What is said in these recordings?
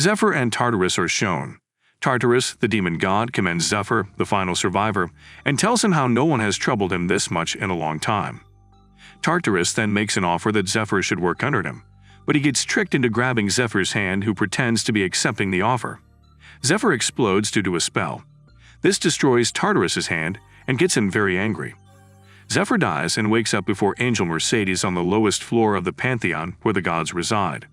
Zephyr and Tartarus are shown. Tartarus, the demon god, commends Zephyr, the final survivor, and tells him how no one has troubled him this much in a long time. Tartarus then makes an offer that Zephyr should work under him, but he gets tricked into grabbing Zephyr's hand, who pretends to be accepting the offer. Zephyr explodes due to a spell. This destroys Tartarus's hand and gets him very angry. Zephyr dies and wakes up before Angel Mercedes on the lowest floor of the Pantheon where the gods reside.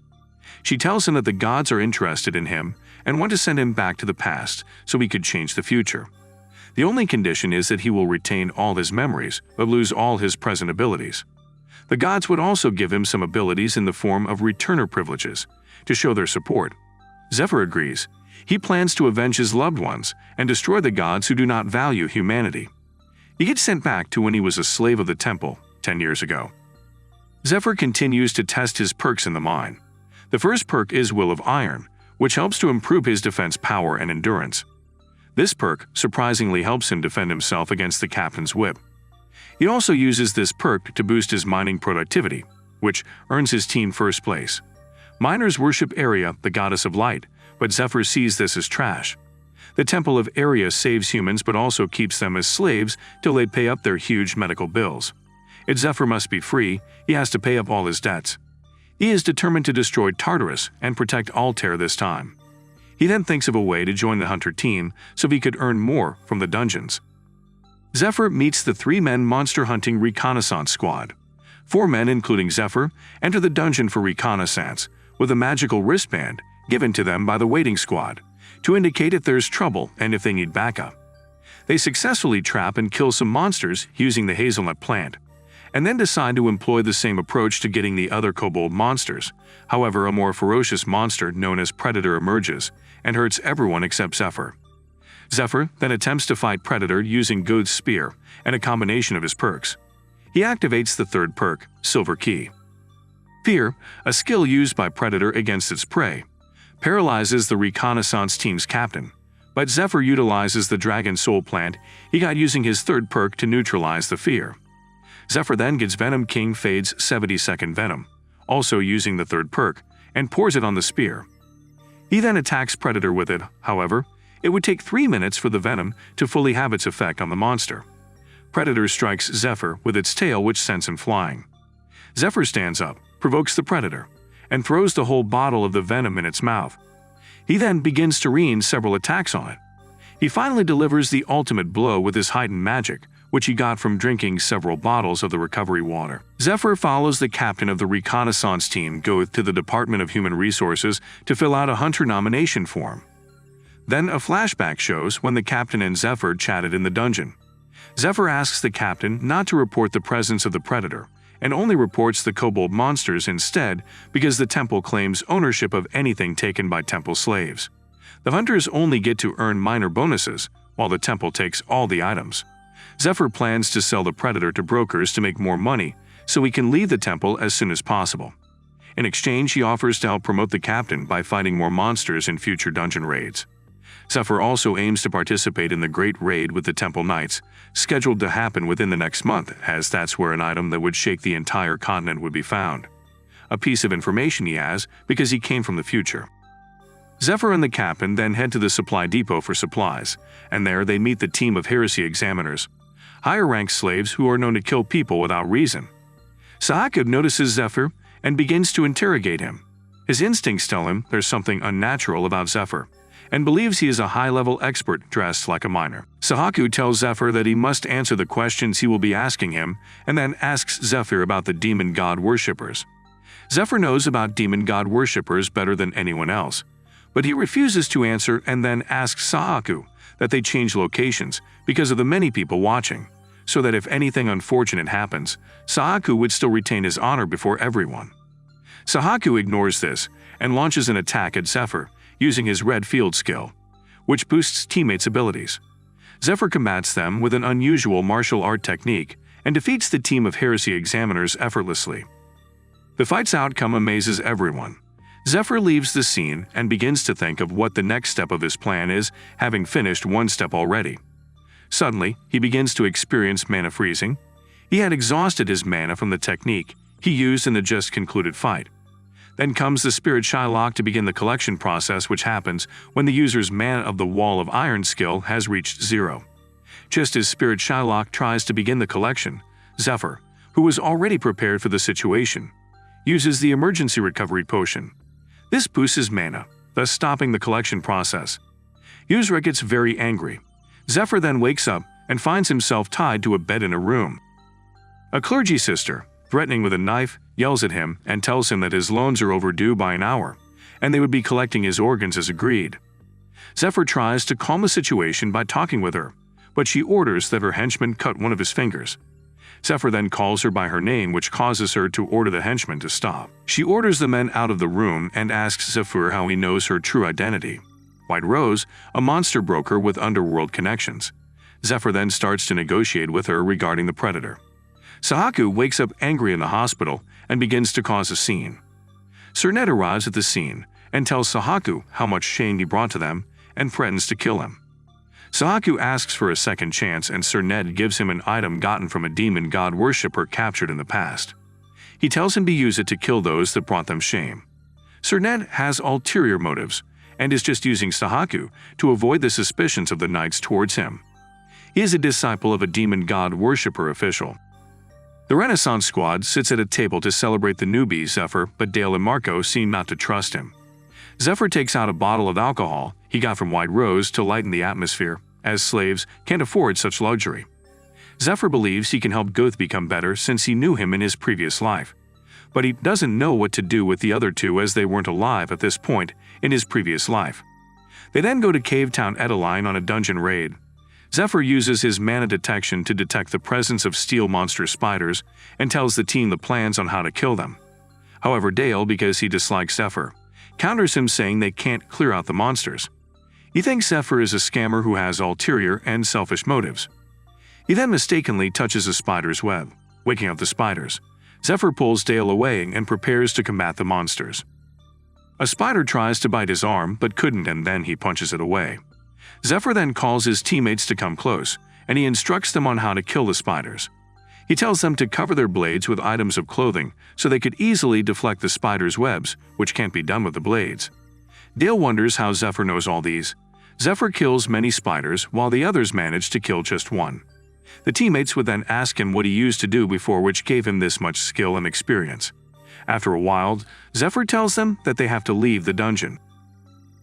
She tells him that the gods are interested in him and want to send him back to the past so he could change the future. The only condition is that he will retain all his memories but lose all his present abilities. The gods would also give him some abilities in the form of returner privileges to show their support. Zephyr agrees. He plans to avenge his loved ones and destroy the gods who do not value humanity. He gets sent back to when he was a slave of the temple 10 years ago. Zephyr continues to test his perks in the mine. The first perk is Will of Iron, which helps to improve his defense power and endurance. This perk surprisingly helps him defend himself against the captain's whip. He also uses this perk to boost his mining productivity, which earns his team first place. Miners worship Aria, the goddess of light, but Zephyr sees this as trash. The temple of Aria saves humans but also keeps them as slaves till they pay up their huge medical bills. If Zephyr must be free, he has to pay up all his debts. He is determined to destroy Tartarus and protect Altair this time. He then thinks of a way to join the hunter team so he could earn more from the dungeons. Zephyr meets the 3-man monster hunting reconnaissance squad. 4 men, including Zephyr, enter the dungeon for reconnaissance with a magical wristband given to them by the waiting squad to indicate if there's trouble and if they need backup. They successfully trap and kill some monsters using the hazelnut plant, and then decide to employ the same approach to getting the other kobold monsters. However, a more ferocious monster known as Predator emerges and hurts everyone except Zephyr. Zephyr then attempts to fight Predator using Goad's Spear and a combination of his perks. He activates the third perk, Silver Key. Fear, a skill used by Predator against its prey, paralyzes the reconnaissance team's captain, but Zephyr utilizes the Dragon Soul plant he got using his third perk to neutralize the fear. Zephyr then gets Venom King Fade's 70-second venom, also using the third perk, and pours it on the spear. He then attacks Predator with it. However, it would take 3 minutes for the venom to fully have its effect on the monster. Predator strikes Zephyr with its tail, which sends him flying. Zephyr stands up, provokes the Predator, and throws the whole bottle of the venom in its mouth. He then begins to rain several attacks on it. He finally delivers the ultimate blow with his heightened magic, which he got from drinking several bottles of the recovery water. Zephyr follows the captain of the reconnaissance team Goeth to the Department of Human Resources to fill out a hunter nomination form. Then a flashback shows when the captain and Zephyr chatted in the dungeon. Zephyr asks the captain not to report the presence of the Predator, and only reports the kobold monsters instead because the temple claims ownership of anything taken by temple slaves. The hunters only get to earn minor bonuses, while the temple takes all the items. Zephyr plans to sell the Predator to brokers to make more money so he can leave the temple as soon as possible. In exchange, he offers to help promote the captain by fighting more monsters in future dungeon raids. Zephyr also aims to participate in the Great Raid with the Temple Knights, scheduled to happen within the next month, as that's where an item that would shake the entire continent would be found. A piece of information he has because he came from the future. Zephyr and the captain then head to the supply depot for supplies, and there they meet the team of heresy examiners, higher-ranked slaves who are known to kill people without reason. Sahaku notices Zephyr and begins to interrogate him. His instincts tell him there's something unnatural about Zephyr, and believes he is a high-level expert dressed like a miner. Sahaku tells Zephyr that he must answer the questions he will be asking him, and then asks Zephyr about the demon god worshippers. Zephyr knows about demon god worshippers better than anyone else, but he refuses to answer and then asks Sahaku that they change locations because of the many people watching, so that if anything unfortunate happens, Sahaku would still retain his honor before everyone. Sahaku ignores this and launches an attack at Zephyr using his red field skill, which boosts teammates' abilities. Zephyr combats them with an unusual martial art technique and defeats the team of heresy examiners effortlessly. The fight's outcome amazes everyone. Zephyr leaves the scene and begins to think of what the next step of his plan is, having finished one step already. Suddenly, he begins to experience mana freezing. He had exhausted his mana from the technique he used in the just concluded fight. Then comes the Spirit Shylock to begin the collection process, which happens when the user's Mana of the Wall of Iron skill has reached 0. Just as Spirit Shylock tries to begin the collection, Zephyr, who was already prepared for the situation, uses the Emergency Recovery Potion. This boosts his mana, thus stopping the collection process. User gets very angry. Zephyr then wakes up and finds himself tied to a bed in a room. A clergy sister, threatening with a knife, yells at him and tells him that his loans are overdue by an hour, and they would be collecting his organs as agreed. Zephyr tries to calm the situation by talking with her, but she orders that her henchman cut one of his fingers. Zephyr then calls her by her name, which causes her to order the henchman to stop. She orders the men out of the room and asks Zephyr how he knows her true identity. White Rose, a monster broker with underworld connections. Zephyr then starts to negotiate with her regarding the predator. Sahaku wakes up angry in the hospital and begins to cause a scene. Sir Ned arrives at the scene and tells Sahaku how much shame he brought to them and threatens to kill him. Sahaku asks for a second chance, and Sir Ned gives him an item gotten from a demon god worshipper captured in the past. He tells him to use it to kill those that brought them shame. Sir Ned has ulterior motives and is just using Sahaku to avoid the suspicions of the knights towards him. He is a disciple of a demon god worshipper official. The Renaissance squad sits at a table to celebrate the newbie Zephyr, but Dale and Marco seem not to trust him. Zephyr takes out a bottle of alcohol he got from White Rose to lighten the atmosphere, as slaves can't afford such luxury. Zephyr believes he can help Goth become better since he knew him in his previous life, but he doesn't know what to do with the other two as they weren't alive at this point in his previous life. They then go to Cave Town Edeline on a dungeon raid. Zephyr uses his mana detection to detect the presence of steel monster spiders and tells the team the plans on how to kill them. However, Dale, because he dislikes Zephyr, counters him saying they can't clear out the monsters. He thinks Zephyr is a scammer who has ulterior and selfish motives. He then mistakenly touches a spider's web, waking up the spiders. Zephyr pulls Dale away and prepares to combat the monsters. A spider tries to bite his arm but couldn't, and then he punches it away. Zephyr then calls his teammates to come close, and he instructs them on how to kill the spiders. He tells them to cover their blades with items of clothing so they could easily deflect the spiders' webs, which can't be done with the blades. Dale wonders how Zephyr knows all these. Zephyr kills many spiders while the others manage to kill just one. The teammates would then ask him what he used to do before, which gave him this much skill and experience. After a while, Zephyr tells them that they have to leave the dungeon.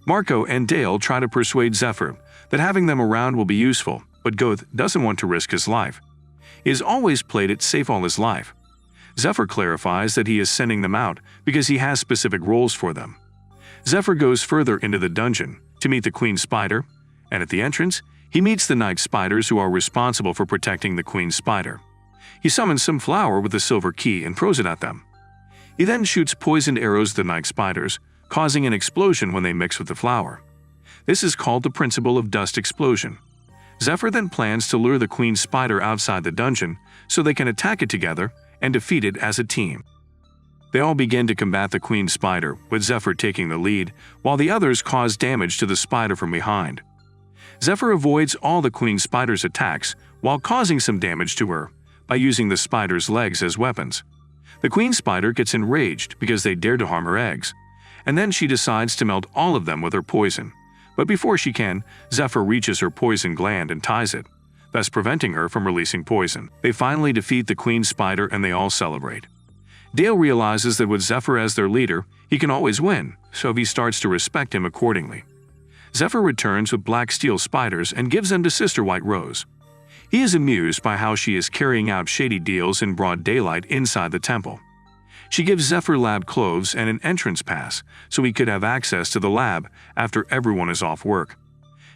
Marco and Dale try to persuade Zephyr that having them around will be useful, but Goth doesn't want to risk his life. He has always played it safe all his life. Zephyr clarifies that he is sending them out because he has specific roles for them. Zephyr goes further into the dungeon to meet the Queen Spider, and at the entrance, he meets the Night Spiders who are responsible for protecting the Queen Spider. He summons some flour with a silver key and throws it at them. He then shoots poisoned arrows at the Night Spiders, causing an explosion when they mix with the flour. This is called the principle of dust explosion. Zephyr then plans to lure the Queen Spider outside the dungeon so they can attack it together and defeat it as a team. They all begin to combat the Queen Spider, with Zephyr taking the lead, while the others cause damage to the spider from behind. Zephyr avoids all the Queen Spider's attacks while causing some damage to her by using the spider's legs as weapons. The Queen Spider gets enraged because they dare to harm her eggs, and then she decides to melt all of them with her poison. But before she can, Zephyr reaches her poison gland and ties it, thus preventing her from releasing poison. They finally defeat the Queen Spider and they all celebrate. Dale realizes that with Zephyr as their leader, he can always win, so he starts to respect him accordingly. Zephyr returns with black steel spiders and gives them to Sister White Rose. He is amused by how she is carrying out shady deals in broad daylight inside the temple. She gives Zephyr lab clothes and an entrance pass so he could have access to the lab after everyone is off work.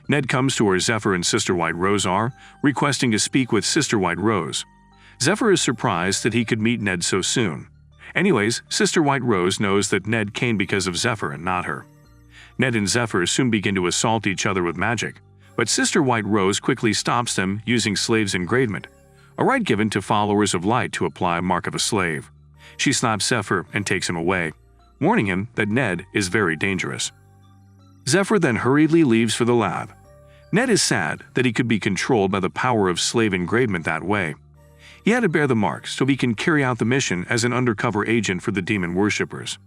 Ned comes to where Zephyr and Sister White Rose are, requesting to speak with Sister White Rose. Zephyr is surprised that he could meet Ned so soon. Anyways, Sister White Rose knows that Ned came because of Zephyr and not her. Ned and Zephyr soon begin to assault each other with magic, but Sister White Rose quickly stops them using Slave's Engravement, a right given to followers of light to apply Mark of a Slave. She slaps Zephyr and takes him away, warning him that Ned is very dangerous. Zephyr then hurriedly leaves for the lab. Ned is sad that he could be controlled by the power of Slave Engravement that way. He had to bear the marks so he can carry out the mission as an undercover agent for the demon worshippers.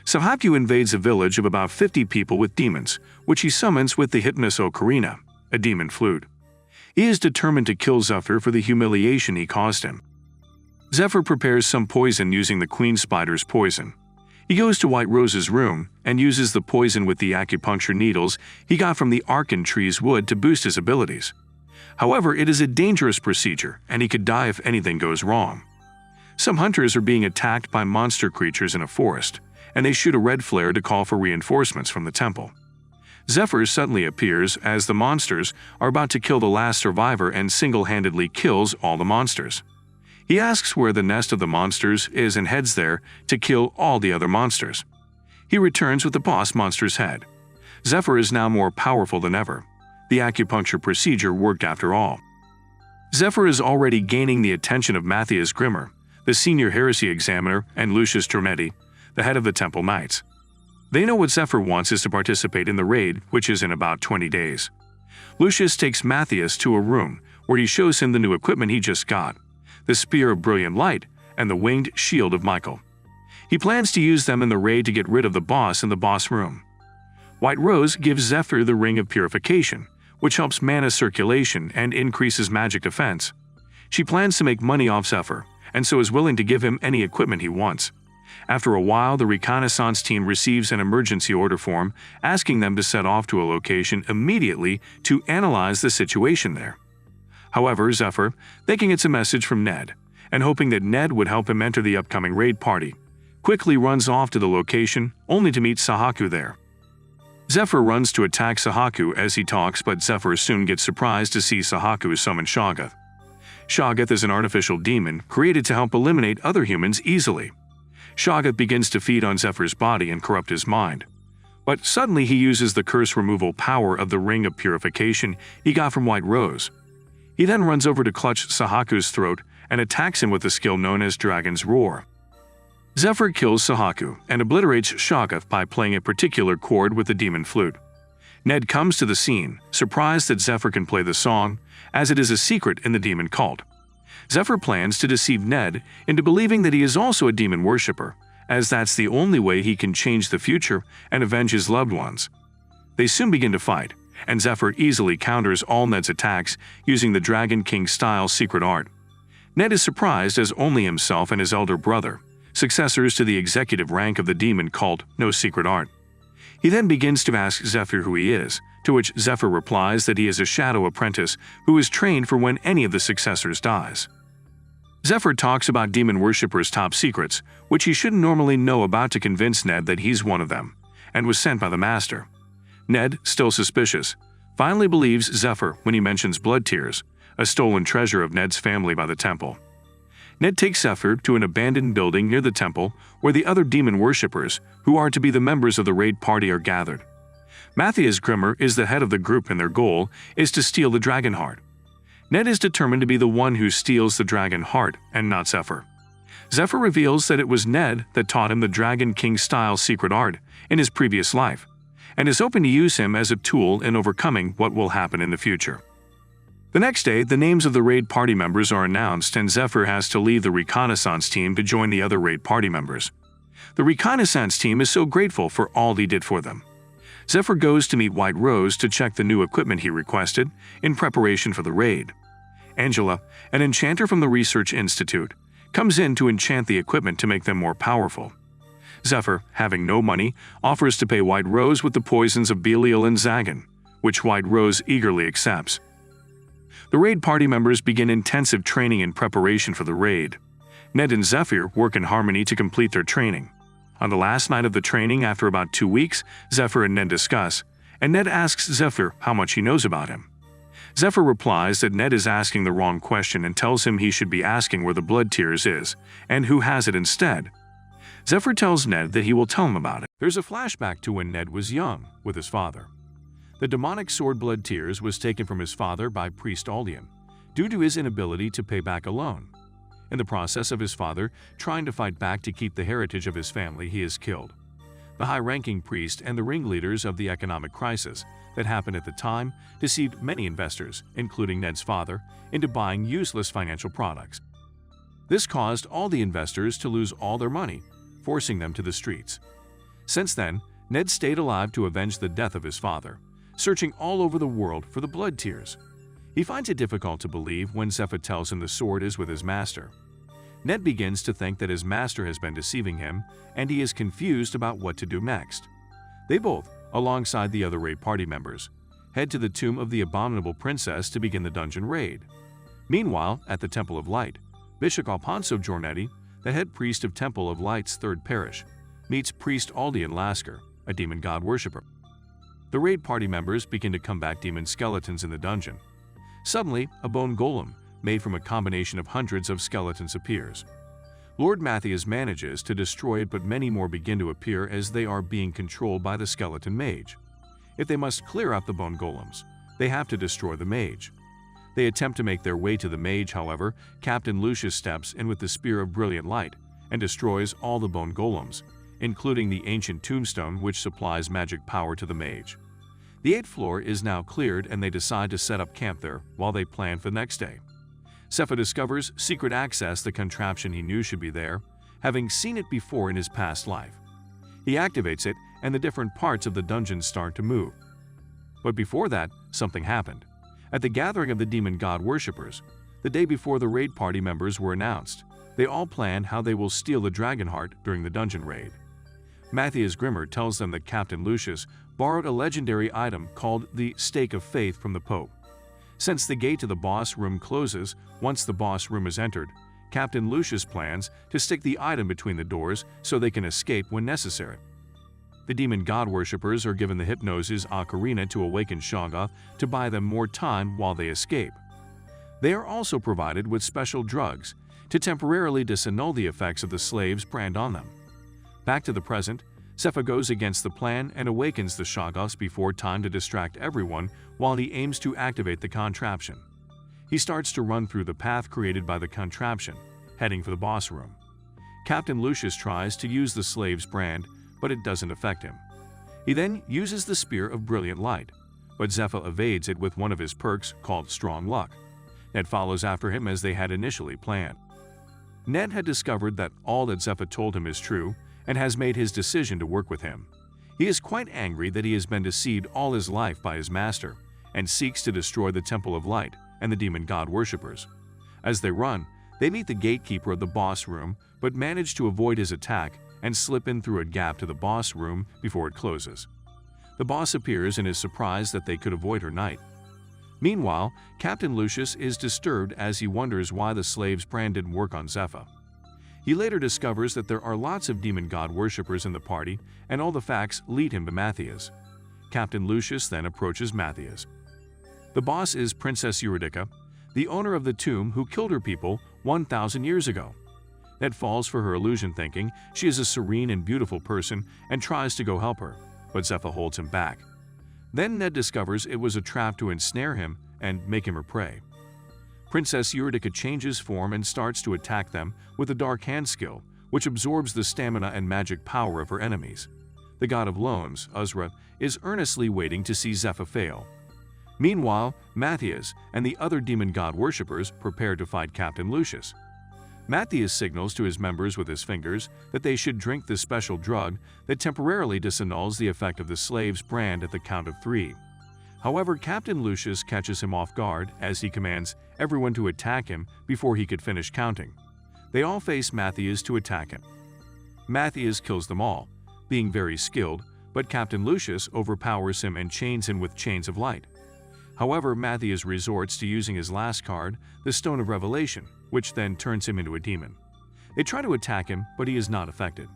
Sahaku invades a village of about 50 people with demons, which he summons with the Hypnos Ocarina, a demon flute. He is determined to kill Zephyr for the humiliation he caused him. Zephyr prepares some poison using the queen spider's poison. He goes to White Rose's room and uses the poison with the acupuncture needles he got from the Arkan tree's wood to boost his abilities. However, it is a dangerous procedure, and he could die if anything goes wrong. Some hunters are being attacked by monster creatures in a forest, and they shoot a red flare to call for reinforcements from the temple. Zephyr suddenly appears as the monsters are about to kill the last survivor and single-handedly kills all the monsters. He asks where the nest of the monsters is and heads there to kill all the other monsters. He returns with the boss monster's head. Zephyr is now more powerful than ever. The acupuncture procedure worked after all. Zephyr is already gaining the attention of Matthias Grimmer, the senior heresy examiner, and Lucius Termetti, the head of the Temple Knights. They know what Zephyr wants is to participate in the raid, which is in about 20 days. Lucius takes Matthias to a room where he shows him the new equipment he just got, the Spear of Brilliant Light and the Winged Shield of Michael. He plans to use them in the raid to get rid of the boss in the boss room. White Rose gives Zephyr the Ring of Purification, which helps mana circulation and increases magic defense. She plans to make money off Zephyr, and so is willing to give him any equipment he wants. After a while, the reconnaissance team receives an emergency order form asking them to set off to a location immediately to analyze the situation there. However, Zephyr, thinking it's a message from Ned, and hoping that Ned would help him enter the upcoming raid party, quickly runs off to the location only to meet Sahaku there. Zephyr runs to attack Sahaku as he talks, but Zephyr soon gets surprised to see Sahaku summon Shoggoth. Shoggoth is an artificial demon created to help eliminate other humans easily. Shoggoth begins to feed on Zephyr's body and corrupt his mind. But suddenly he uses the curse removal power of the Ring of Purification he got from White Rose. He then runs over to clutch Sahaku's throat and attacks him with a skill known as Dragon's Roar. Zephyr kills Sahaku and obliterates Shoggoth by playing a particular chord with the demon flute. Ned comes to the scene, surprised that Zephyr can play the song, as it is a secret in the demon cult. Zephyr plans to deceive Ned into believing that he is also a demon worshipper, as that's the only way he can change the future and avenge his loved ones. They soon begin to fight, and Zephyr easily counters all Ned's attacks using the Dragon King-style secret art. Ned is surprised as only himself and his elder brother, successors to the executive rank of the demon cult, know secret art. He then begins to ask Zephyr who he is, to which Zephyr replies that he is a shadow apprentice who is trained for when any of the successors dies. Zephyr talks about demon worshippers' top secrets, which he shouldn't normally know about to convince Ned that he's one of them, and was sent by the Master. Ned, still suspicious, finally believes Zephyr when he mentions blood tears, a stolen treasure of Ned's family by the temple. Ned takes Zephyr to an abandoned building near the temple where the other demon worshippers, who are to be the members of the raid party, are gathered. Matthias Grimmer is the head of the group and their goal is to steal the dragon heart. Ned is determined to be the one who steals the dragon heart and not Zephyr. Zephyr reveals that it was Ned that taught him the Dragon King-style secret art in his previous life, and is hoping to use him as a tool in overcoming what will happen in the future. The next day, the names of the raid party members are announced and Zephyr has to leave the reconnaissance team to join the other raid party members. The reconnaissance team is so grateful for all he did for them. Zephyr goes to meet White Rose to check the new equipment he requested in preparation for the raid. Angela, an enchanter from the Research Institute, comes in to enchant the equipment to make them more powerful. Zephyr, having no money, offers to pay White Rose with the poisons of Belial and Zagan, which White Rose eagerly accepts. The raid party members begin intensive training in preparation for the raid. Ned and Zephyr work in harmony to complete their training. On the last night of the training, after about 2 weeks, Zephyr and Ned discuss, and Ned asks Zephyr how much he knows about him. Zephyr replies that Ned is asking the wrong question and tells him he should be asking where the blood tears is, and who has it instead. Zephyr tells Ned that he will tell him about it. There's a flashback to when Ned was young, with his father. The demonic sword blood tears was taken from his father by Priest Aldian, due to his inability to pay back a loan. In the process of his father trying to fight back to keep the heritage of his family, he is killed. The high-ranking priest and the ringleaders of the economic crisis that happened at the time deceived many investors, including Ned's father, into buying useless financial products. This caused all the investors to lose all their money, forcing them to the streets. Since then, Ned stayed alive to avenge the death of his father, searching all over the world for the blood tears. He finds it difficult to believe when Zephyr tells him the sword is with his master. Ned begins to think that his master has been deceiving him, and he is confused about what to do next. They both, alongside the other raid party members, head to the tomb of the abominable princess to begin the dungeon raid. Meanwhile, at the Temple of Light, Bishop Alfonso Giornetti, the head priest of Temple of Light's third parish, meets priest Aldian Lasker, a demon god worshipper. The raid party members begin to combat demon skeletons in the dungeon. Suddenly, a bone golem, made from a combination of hundreds of skeletons, appears. Lord Matthias manages to destroy it, but many more begin to appear as they are being controlled by the skeleton mage. If they must clear out the bone golems, they have to destroy the mage. They attempt to make their way to the mage, however, Captain Lucius steps in with the Spear of Brilliant Light and destroys all the bone golems, including the ancient tombstone which supplies magic power to the mage. The 8th floor is now cleared and they decide to set up camp there while they plan for the next day. Zephyr discovers secret access, the contraption he knew should be there, having seen it before in his past life. He activates it and the different parts of the dungeon start to move. But before that, something happened. At the gathering of the demon god worshippers, the day before the raid party members were announced, they all plan how they will steal the dragon heart during the dungeon raid. Matthias Grimmer tells them that Captain Lucius borrowed a legendary item called the Stake of Faith from the Pope. Since the gate to the boss room closes once the boss room is entered, Captain Lucius plans to stick the item between the doors so they can escape when necessary. The demon god worshippers are given the Hypnosis Ocarina to awaken Shoggoth to buy them more time while they escape. They are also provided with special drugs to temporarily disannul the effects of the slave's brand on them. Back to the present, Zephyr goes against the plan and awakens the Shoggoths before time to distract everyone while he aims to activate the contraption. He starts to run through the path created by the contraption, heading for the boss room. Captain Lucius tries to use the slave's brand, but it doesn't affect him. He then uses the Spear of Brilliant Light, but Zephyr evades it with one of his perks called Strong Luck. Ned follows after him as they had initially planned. Ned had discovered that all that Zephyr told him is true and has made his decision to work with him. He is quite angry that he has been deceived all his life by his master and seeks to destroy the Temple of Light and the demon god worshippers. As they run, they meet the gatekeeper of the boss room but manage to avoid his attack and slip in through a gap to the boss room before it closes. The boss appears and is surprised that they could avoid her night. Meanwhile, Captain Lucius is disturbed as he wonders why the slave's brand didn't work on Zephyr. He later discovers that there are lots of demon god worshippers in the party, and all the facts lead him to Matthias. Captain Lucius then approaches Matthias. The boss is Princess Eurydica, the owner of the tomb who killed her people 1,000 years ago. Ned falls for her illusion, thinking she is a serene and beautiful person and tries to go help her, but Zephyr holds him back. Then Ned discovers it was a trap to ensnare him and make him her prey. Princess Eurydica changes form and starts to attack them with a Dark Hand skill, which absorbs the stamina and magic power of her enemies. The god of loans, Uzra, is earnestly waiting to see Zephyr fail. Meanwhile, Matthias and the other demon god worshippers prepare to fight Captain Lucius. Matthias signals to his members with his fingers that they should drink this special drug that temporarily disannuls the effect of the slave's brand at the count of 3. However, Captain Lucius catches him off guard as he commands everyone to attack him before he could finish counting. They all face Matthias to attack him. Matthias kills them all, being very skilled, but Captain Lucius overpowers him and chains him with chains of light. However, Matthias resorts to using his last card, the Stone of Revelation, which then turns him into a demon. They try to attack him, but he is not affected.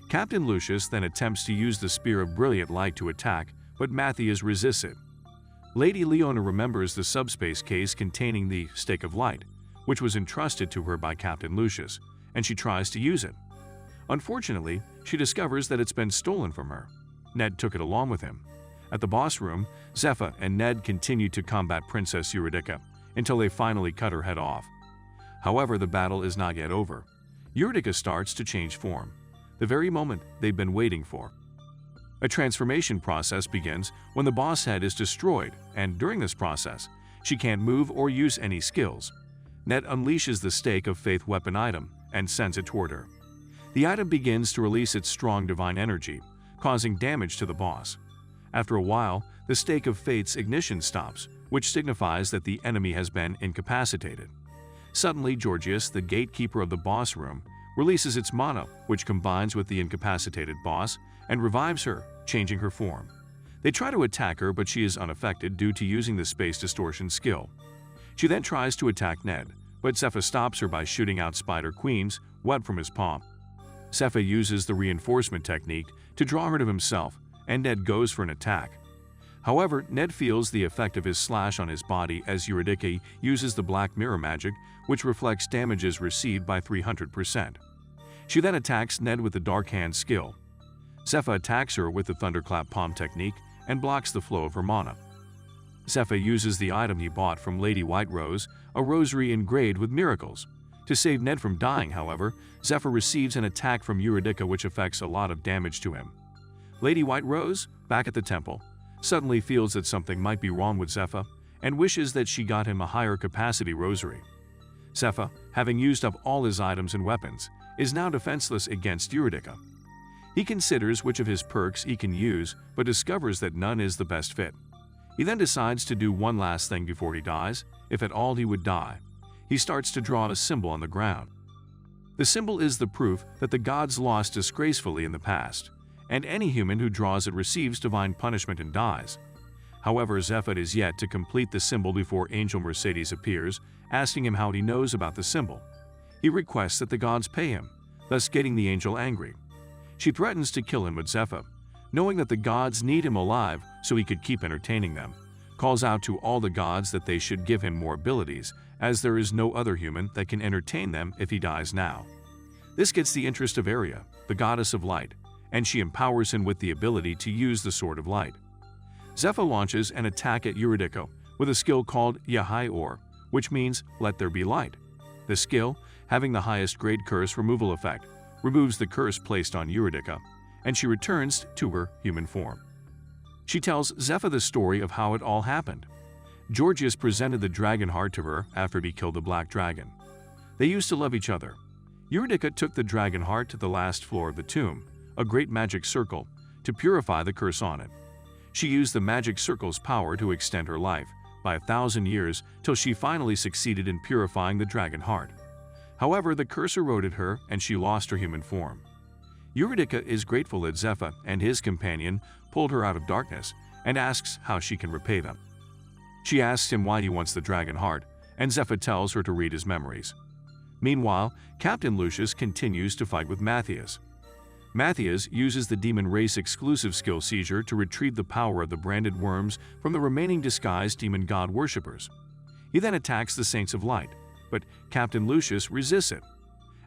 Captain Lucius then attempts to use the Spear of Brilliant Light to attack, but Matthias resists it. Lady Leona remembers the subspace case containing the Stake of Light, which was entrusted to her by Captain Lucius, and she tries to use it. Unfortunately, she discovers that it's been stolen from her. Ned took it along with him. At the boss room, Zephyr and Ned continue to combat Princess Eurydica until they finally cut her head off. However, the battle is not yet over. Eurydica starts to change form, the very moment they've been waiting for. A transformation process begins when the boss head is destroyed, and during this process, she can't move or use any skills. Ned unleashes the Stake of Faith weapon item and sends it toward her. The item begins to release its strong divine energy, causing damage to the boss. After a while, the stake of fate's ignition stops, which signifies that the enemy has been incapacitated. Suddenly, Georgius, the gatekeeper of the boss room, releases its mana, which combines with the incapacitated boss and revives her, changing her form. They try to attack her, but she is unaffected due to using the space distortion skill. She then tries to attack Ned, but Zephyr stops her by shooting out Spider Queen's web from his palm. Zephyr uses the reinforcement technique to draw her to himself, and Ned goes for an attack. However, Ned feels the effect of his slash on his body as Eurydice uses the Black Mirror magic, which reflects damages received by 300%. She then attacks Ned with the Dark Hand skill. Zephyr attacks her with the Thunderclap Palm technique and blocks the flow of her mana. Zephyr uses the item he bought from Lady White Rose, a rosary engraved with miracles. To save Ned from dying, however, Zephyr receives an attack from Eurydice which affects a lot of damage to him. Lady White Rose, back at the temple, suddenly feels that something might be wrong with Zephyr and wishes that she got him a higher capacity rosary. Zephyr, having used up all his items and weapons, is now defenseless against Eurydice. He considers which of his perks he can use, but discovers that none is the best fit. He then decides to do one last thing before he dies, if at all he would die. He starts to draw a symbol on the ground. The symbol is the proof that the gods lost disgracefully in the past, and any human who draws it receives divine punishment and dies. However, Zephyr is yet to complete the symbol before Angel Mercedes appears, asking him how he knows about the symbol. He requests that the gods pay him, thus getting the angel angry. She threatens to kill him, but Zephyr, knowing that the gods need him alive so he could keep entertaining them, calls out to all the gods that they should give him more abilities, as there is no other human that can entertain them if he dies now. This gets the interest of Aria, the goddess of light, and she empowers him with the ability to use the Sword of Light. Zephyr launches an attack at Eurydice with a skill called Yahai Or, which means let there be light. The skill, having the highest grade curse removal effect, removes the curse placed on Eurydice, and she returns to her human form. She tells Zephyr the story of how it all happened. Georgius presented the dragon heart to her after he killed the black dragon. They used to love each other. Eurydice took the dragon heart to the last floor of the tomb, a great magic circle, to purify the curse on it. She used the magic circle's power to extend her life by 1,000 years till she finally succeeded in purifying the dragon heart. However, the curse eroded her and she lost her human form. Eurydice is grateful that Zephyr and his companion pulled her out of darkness and asks how she can repay them. She asks him why he wants the dragon heart, and Zephyr tells her to read his memories. Meanwhile, Captain Lucius continues to fight with Matthias. Matthias uses the demon race exclusive skill Seizure to retrieve the power of the branded worms from the remaining disguised demon god worshippers. He then attacks the Saints of Light, but Captain Lucius resists it.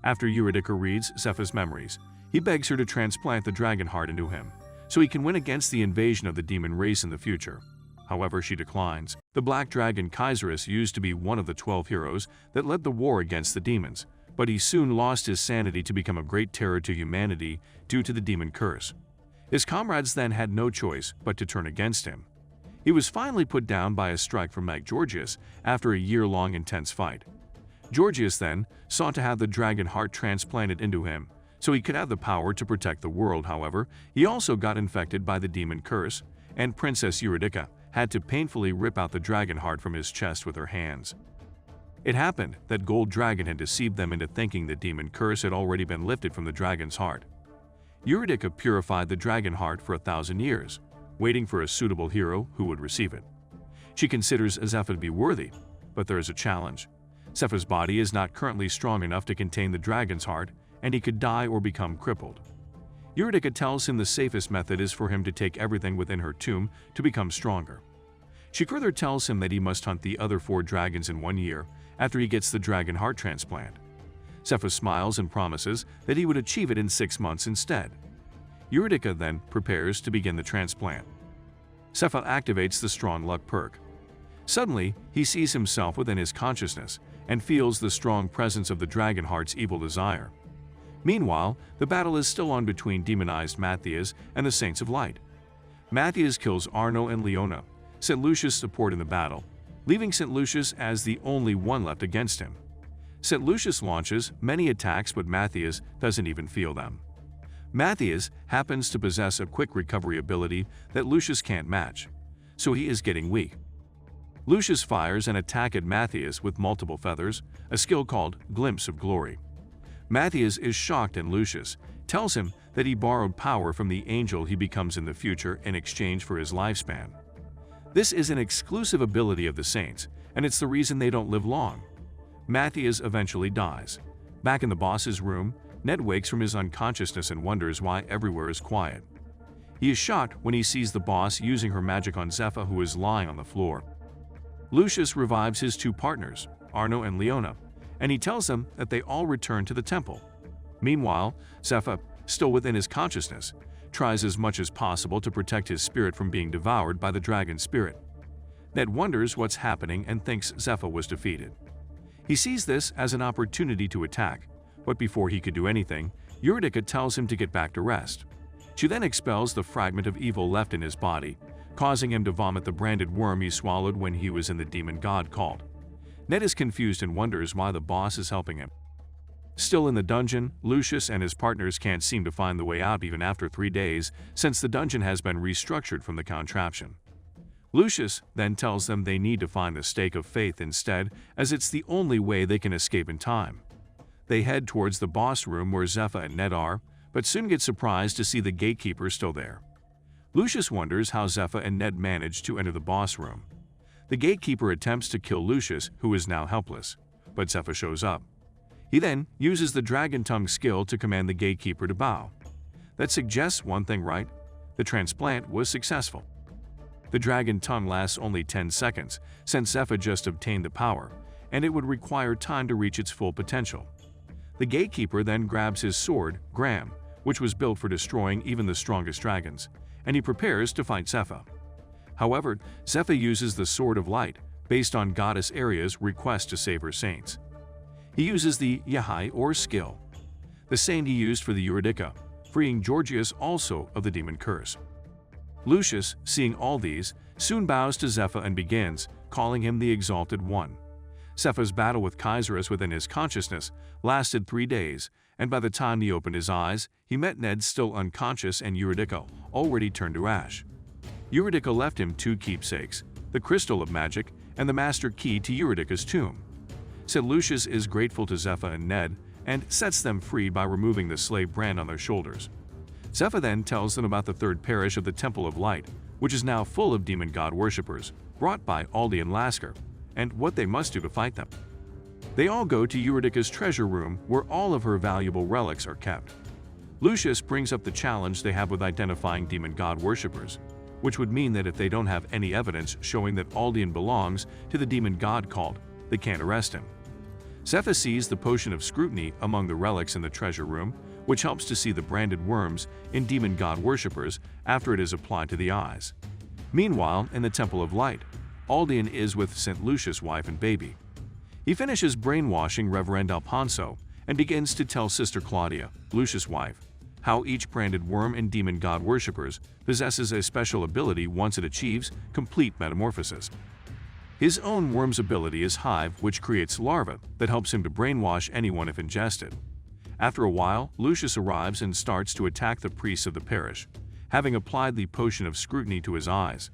After Eurydice reads Zephyr's memories, he begs her to transplant the dragon heart into him, so he can win against the invasion of the demon race in the future. However, she declines. The black dragon Kaiserus used to be one of the 12 heroes that led the war against the demons, but he soon lost his sanity to become a great terror to humanity due to the demon curse. His comrades then had no choice but to turn against him. He was finally put down by a strike from Mag Georgius after a year-long intense fight. Georgius then sought to have the dragon heart transplanted into him, so he could have the power to protect the world. However, he also got infected by the demon curse, and Princess Eurydice had to painfully rip out the dragon heart from his chest with her hands. It happened that Gold Dragon had deceived them into thinking the demon curse had already been lifted from the dragon's heart. Eurydice purified the dragon heart for 1,000 years, waiting for a suitable hero who would receive it. She considers Zephyr to be worthy, but there is a challenge. Zephyr's body is not currently strong enough to contain the dragon's heart, and he could die or become crippled. Eurydice tells him the safest method is for him to take everything within her tomb to become stronger. She further tells him that he must hunt the other 4 dragons in 1 year after he gets the dragon heart transplant. Zephyr smiles and promises that he would achieve it in 6 months instead. Eurydice then prepares to begin the transplant. Zephyr activates the Strong Luck perk. Suddenly, he sees himself within his consciousness and feels the strong presence of the dragon heart's evil desire. Meanwhile, the battle is still on between demonized Matthias and the Saints of Light. Matthias kills Arno and Leona, St. Lucius' support in the battle, leaving St. Lucius as the only one left against him. St. Lucius launches many attacks, but Matthias doesn't even feel them. Matthias happens to possess a quick recovery ability that Lucius can't match, so he is getting weak. Lucius fires an attack at Matthias with multiple feathers, a skill called Glimpse of Glory. Matthias is shocked and Lucius tells him that he borrowed power from the angel he becomes in the future in exchange for his lifespan. This is an exclusive ability of the saints, and it's the reason they don't live long. Matthias eventually dies. Back in the boss's room, Ned wakes from his unconsciousness and wonders why everywhere is quiet. He is shocked when he sees the boss using her magic on Zephyr, who is lying on the floor. Lucius revives his two partners, Arno and Leona, and he tells them that they all return to the temple. Meanwhile, Zephyr, still within his consciousness, tries as much as possible to protect his spirit from being devoured by the dragon spirit. Ned wonders what's happening and thinks Zephyr was defeated. He sees this as an opportunity to attack, but before he could do anything, Eurydice tells him to get back to rest. She then expels the fragment of evil left in his body, causing him to vomit the branded worm he swallowed when he was in the demon god cult. Ned is confused and wonders why the boss is helping him. Still in the dungeon, Lucius and his partners can't seem to find the way out even after 3 days, since the dungeon has been restructured from the contraption. Lucius then tells them they need to find the Stake of Faith instead, as it's the only way they can escape in time. They head towards the boss room where Zephyr and Ned are, but soon get surprised to see the gatekeeper still there. Lucius wonders how Zephyr and Ned managed to enter the boss room. The gatekeeper attempts to kill Lucius, who is now helpless, but Zephyr shows up. He then uses the Dragon Tongue skill to command the gatekeeper to bow. That suggests one thing, right? The transplant was successful. The Dragon Tongue lasts only 10 seconds, since Zephyr just obtained the power, and it would require time to reach its full potential. The gatekeeper then grabs his sword, Graham, which was built for destroying even the strongest dragons, and he prepares to fight Zephyr. However, Zephyr uses the Sword of Light, based on Goddess Aria's request to save her saints. He uses the Yahai or skill, the same he used for the Eurydice, freeing Georgius also of the demon curse. Lucius, seeing all these, soon bows to Zephyr and begins, calling him the Exalted One. Zephyr's battle with Kaiserus within his consciousness lasted 3 days, and by the time he opened his eyes, he met Ned still unconscious and Eurydice already turned to ash. Eurydice left him 2 keepsakes, the Crystal of Magic and the Master Key to Eurydice's tomb. St. Lucius is grateful to Zephyr and Ned and sets them free by removing the slave brand on their shoulders. Zephyr then tells them about the 3rd parish of the Temple of Light, which is now full of demon god worshippers, brought by Aldi and Lasker, and what they must do to fight them. They all go to Eurydice's treasure room where all of her valuable relics are kept. Lucius brings up the challenge they have with identifying demon god worshippers, which would mean that if they don't have any evidence showing that Aldian belongs to the demon god cult, they can't arrest him. Zephyr sees the potion of scrutiny among the relics in the treasure room, which helps to see the branded worms in demon god worshippers after it is applied to the eyes. Meanwhile, in the Temple of Light, Aldian is with St. Lucius' wife and baby. He finishes brainwashing Reverend Alfonso and begins to tell Sister Claudia, Lucius' wife, how each branded worm in demon god worshippers possesses a special ability once it achieves complete metamorphosis. His own worm's ability is Hive, which creates larvae that helps him to brainwash anyone if ingested. After a while, Lucius arrives and starts to attack the priests of the parish, having applied the potion of scrutiny to his eyes.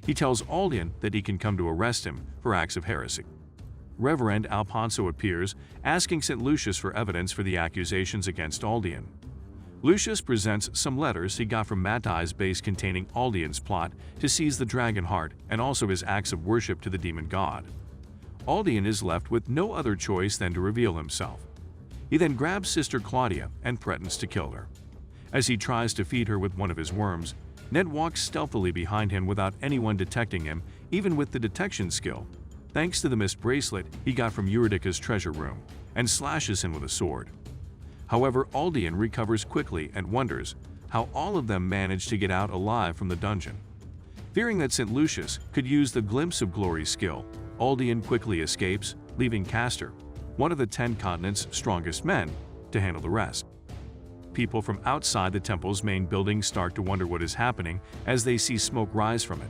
He tells Aldian that he can come to arrest him for acts of heresy. Reverend Alfonso appears, asking St. Lucius for evidence for the accusations against Aldian. Lucius presents some letters he got from Mattai's base containing Aldian's plot to seize the dragon heart and also his acts of worship to the demon god. Aldian is left with no other choice than to reveal himself. He then grabs Sister Claudia and threatens to kill her. As he tries to feed her with one of his worms, Ned walks stealthily behind him without anyone detecting him, even with the detection skill, thanks to the mist bracelet he got from Eurydice's treasure room, and slashes him with a sword. However, Aldian recovers quickly and wonders how all of them managed to get out alive from the dungeon. Fearing that St. Lucius could use the Glimpse of Glory skill, Aldian quickly escapes, leaving Castor, one of the 10 continents' strongest men, to handle the rest. People from outside the temple's main building start to wonder what is happening as they see smoke rise from it.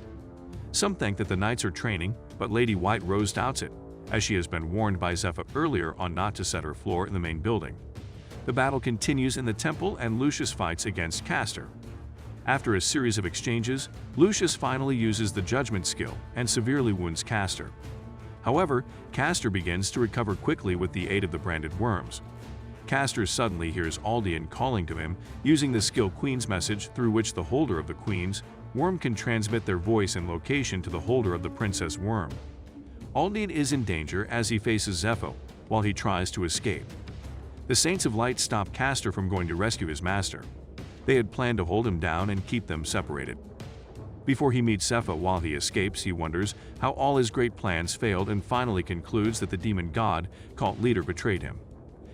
Some think that the knights are training, but Lady White Rose doubts it, as she has been warned by Zephyr earlier on not to set her floor in the main building. The battle continues in the temple and Lucius fights against Castor. After a series of exchanges, Lucius finally uses the judgment skill and severely wounds Castor. However, Castor begins to recover quickly with the aid of the branded worms. Castor suddenly hears Aldean calling to him using the skill Queen's message, through which the holder of the Queen's worm can transmit their voice and location to the holder of the Princess Worm. Aldean is in danger as he faces Zepho while he tries to escape. The Saints of Light stop Castor from going to rescue his master. They had planned to hold him down and keep them separated. Before he meets Zepho while he escapes, he wonders how all his great plans failed and finally concludes that the demon god cult leader betrayed him.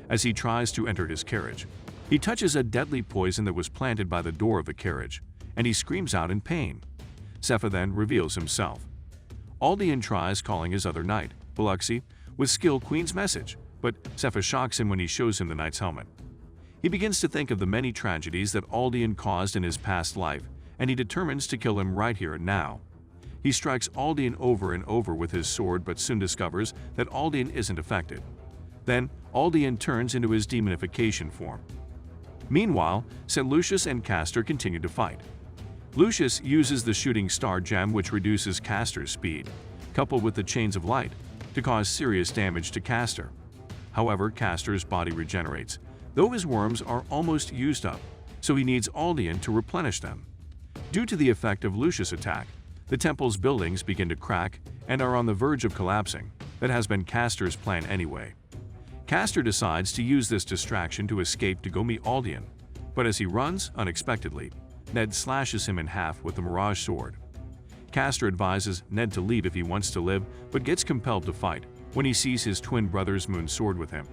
As he tries to enter his carriage, he touches a deadly poison that was planted by the door of the carriage, and he screams out in pain. Zepho then reveals himself. Aldean tries calling his other knight, Biluxi, with skill Queen's message, but Zepho shocks him when he shows him the knight's helmet. He begins to think of the many tragedies that Aldean caused in his past life, and he determines to kill him right here and now. He strikes Aldean over and over with his sword, but soon discovers that Aldean isn't affected. Then, Aldean turns into his demonification form. Meanwhile, St. Lucius and Castor continue to fight. Lucius uses the shooting star gem, which reduces Castor's speed, coupled with the chains of light, to cause serious damage to Castor. However, Castor's body regenerates, though his worms are almost used up, so he needs Aldean to replenish them. Due to the effect of Lucius' attack, the temple's buildings begin to crack and are on the verge of collapsing. That has been Castor's plan anyway. Castor decides to use this distraction to escape to go meet Aldean, but as he runs, unexpectedly, Ned slashes him in half with the Mirage sword. Castor advises Ned to leave if he wants to live, but gets compelled to fight when he sees his twin brother's moon sword with him.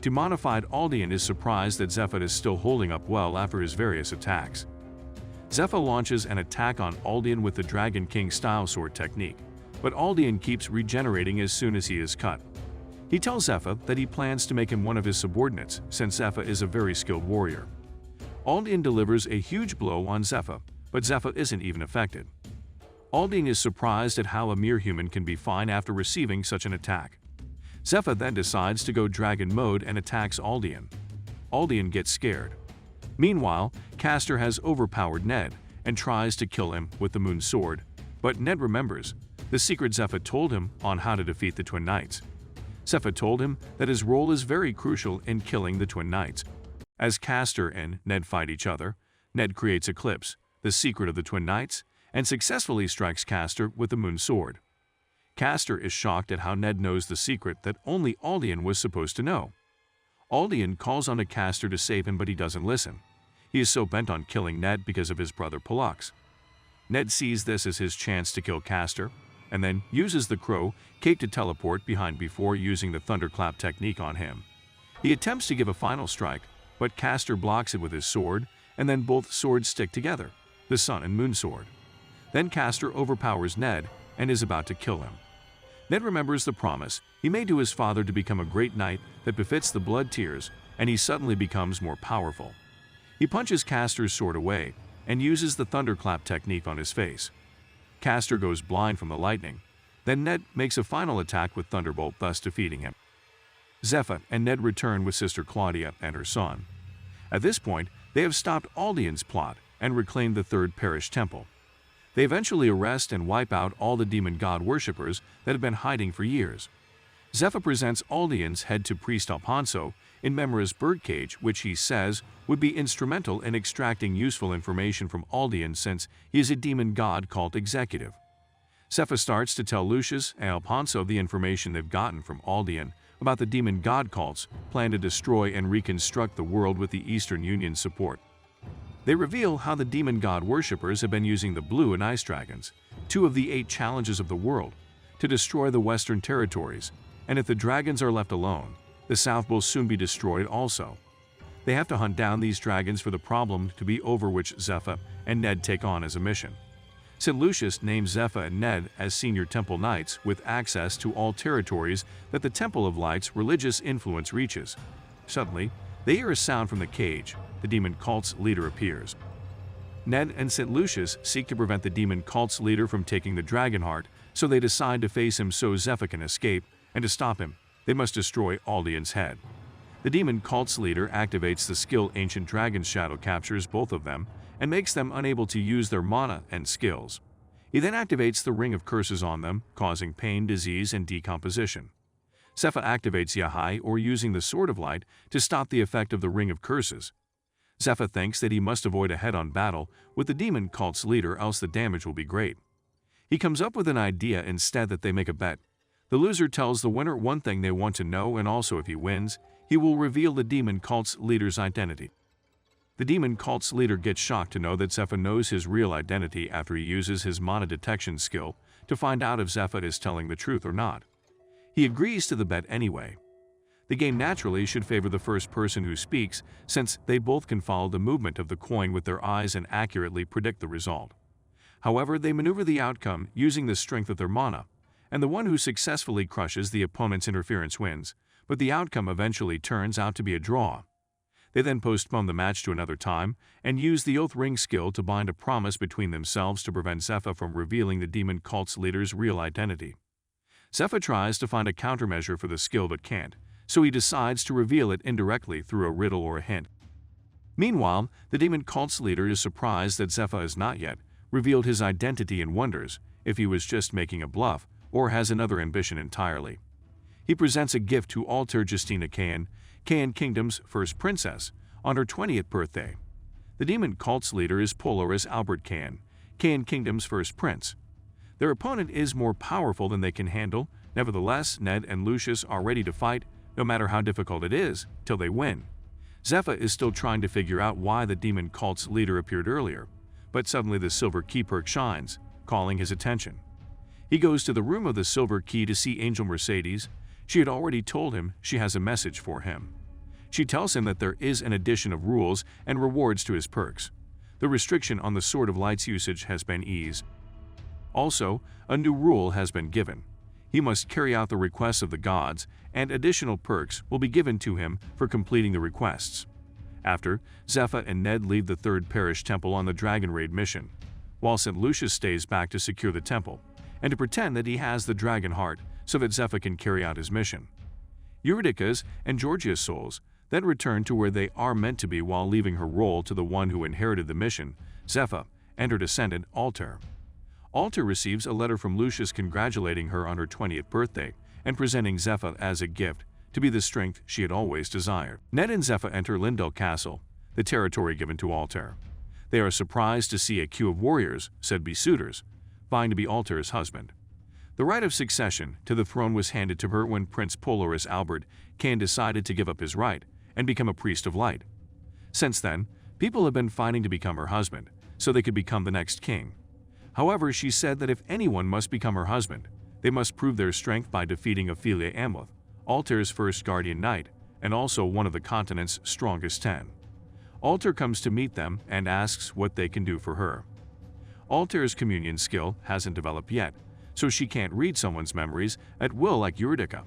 Demonified Aldean is surprised that Zepho is still holding up well after his various attacks. Zepho launches an attack on Aldean with the Dragon King style sword technique, but Aldean keeps regenerating as soon as he is cut. He tells Zepho that he plans to make him one of his subordinates, since Zepho is a very skilled warrior. Aldean delivers a huge blow on Zepho, but Zepho isn't even affected. Aldean is surprised at how a mere human can be fine after receiving such an attack. Zepho then decides to go dragon mode and attacks Aldean. Aldean gets scared. Meanwhile, Castor has overpowered Ned and tries to kill him with the moon sword, but Ned remembers the secret Zepho told him on how to defeat the Twin Knights. Zepho told him that his role is very crucial in killing the Twin Knights. As Castor and Ned fight each other, Ned creates Eclipse, the secret of the Twin Knights, and successfully strikes Castor with the moon sword. Castor is shocked at how Ned knows the secret that only Aldean was supposed to know. Aldean calls on Castor to save him, but he doesn't listen. He is so bent on killing Ned because of his brother Pollux. Ned sees this as his chance to kill Castor, and then uses the crow cape to teleport behind before using the thunderclap technique on him. He attempts to give a final strike, but Castor blocks it with his sword, and then both swords stick together, the sun and moon sword. Then Castor overpowers Ned and is about to kill him. Ned remembers the promise he made to his father to become a great knight that befits the blood tears, and he suddenly becomes more powerful. He punches Castor's sword away and uses the thunderclap technique on his face. Castor goes blind from the lightning. Then Ned makes a final attack with Thunderbolt, thus defeating him. Zepho and Ned return with Sister Claudia and her son. At this point, they have stopped Aldean's plot and reclaimed the Third Parish Temple. They eventually arrest and wipe out all the demon god worshippers that have been hiding for years. Zepho presents Aldean's head to Priest Alfonso in Memora's birdcage, which he says would be instrumental in extracting useful information from Aldean since he is a demon god cult executive. Zepho starts to tell Lucius and Alfonso the information they've gotten from Aldean about the demon god cults plan to destroy and reconstruct the world with the Eastern Union's support. They reveal how the demon god worshippers have been using the blue and ice dragons, 2 of the 8 challenges of the world, to destroy the Western territories, and if the dragons are left alone, the South will soon be destroyed also. They have to hunt down these dragons for the problem to be over, which Zepho and Ned take on as a mission. St. Lucius names Zepho and Ned as senior temple knights with access to all territories that the Temple of Light's religious influence reaches. Suddenly, they hear a sound from the cage. The demon cult's leader appears. Ned and St. Lucius seek to prevent the demon cult's leader from taking the dragon heart, so they decide to face him so Zepho can escape, and to stop him, they must destroy Aldean's head. The demon cult's leader activates the skill Ancient Dragon's shadow captures both of them and makes them unable to use their mana and skills. He then activates the Ring of Curses on them, causing pain, disease, and decomposition. Zephyr activates Yahai, or using the Sword of Light, to stop the effect of the Ring of Curses. Zephyr thinks that he must avoid a head-on battle with the demon cult's leader, else the damage will be great. He comes up with an idea instead that they make a bet. The loser tells the winner one thing they want to know, and also if he wins, he will reveal the demon cult's leader's identity. The demon cult's leader gets shocked to know that Zephyr knows his real identity after he uses his mana detection skill to find out if Zephyr is telling the truth or not. He agrees to the bet anyway. The game naturally should favor the first person who speaks, since they both can follow the movement of the coin with their eyes and accurately predict the result. However, they maneuver the outcome using the strength of their mana, and the one who successfully crushes the opponent's interference wins, but the outcome eventually turns out to be a draw. They then postpone the match to another time and use the Oath Ring skill to bind a promise between themselves to prevent Zephyr from revealing the demon cult's leader's real identity. Zephyr tries to find a countermeasure for the skill but can't, so he decides to reveal it indirectly through a riddle or a hint. Meanwhile, the demon cult's leader is surprised that Zephyr has not yet revealed his identity and wonders if he was just making a bluff or has another ambition entirely. He presents a gift to alter Justina Kayan, Kayan Kingdom's first princess, on her 20th birthday. The demon cult's leader is Polaris Albert Kayan, Kayan Kingdom's first prince. Their opponent is more powerful than they can handle. Nevertheless, Ned and Lucius are ready to fight, no matter how difficult it is, till they win. Zephyr is still trying to figure out why the demon cult's leader appeared earlier, but suddenly the silver key perk shines, calling his attention. He goes to the room of the silver key to see Angel Mercedes. She had already told him she has a message for him. She tells him that there is an addition of rules and rewards to his perks. The restriction on the Sword of Light's usage has been eased. Also, a new rule has been given. He must carry out the requests of the gods, and additional perks will be given to him for completing the requests. After, Zephyr and Ned leave the Third Parish Temple on the Dragon Raid mission, while St. Lucius stays back to secure the temple, and to pretend that he has the dragon heart so that Zephyr can carry out his mission. Eurydice's and Georgia's souls then return to where they are meant to be, while leaving her role to the one who inherited the mission, Zephyr, and her descendant, Altair. Altair receives a letter from Lucius congratulating her on her 20th birthday and presenting Zephyr as a gift to be the strength she had always desired. Ned and Zephyr enter Lindell Castle, the territory given to Altair. They are surprised to see a queue of warriors, said-to-be suitors, vying to be Altair's husband. The right of succession to the throne was handed to her when Prince Polaris Albert Kayan decided to give up his right and become a priest of light. Since then, people have been fighting to become her husband, so they could become the next king. However, she said that if anyone must become her husband, they must prove their strength by defeating Ophelia Amleth, Altair's first guardian knight, and also one of the continent's strongest 10. Altair comes to meet them and asks what they can do for her. Altair's communion skill hasn't developed yet, so she can't read someone's memories at will like Eurydice.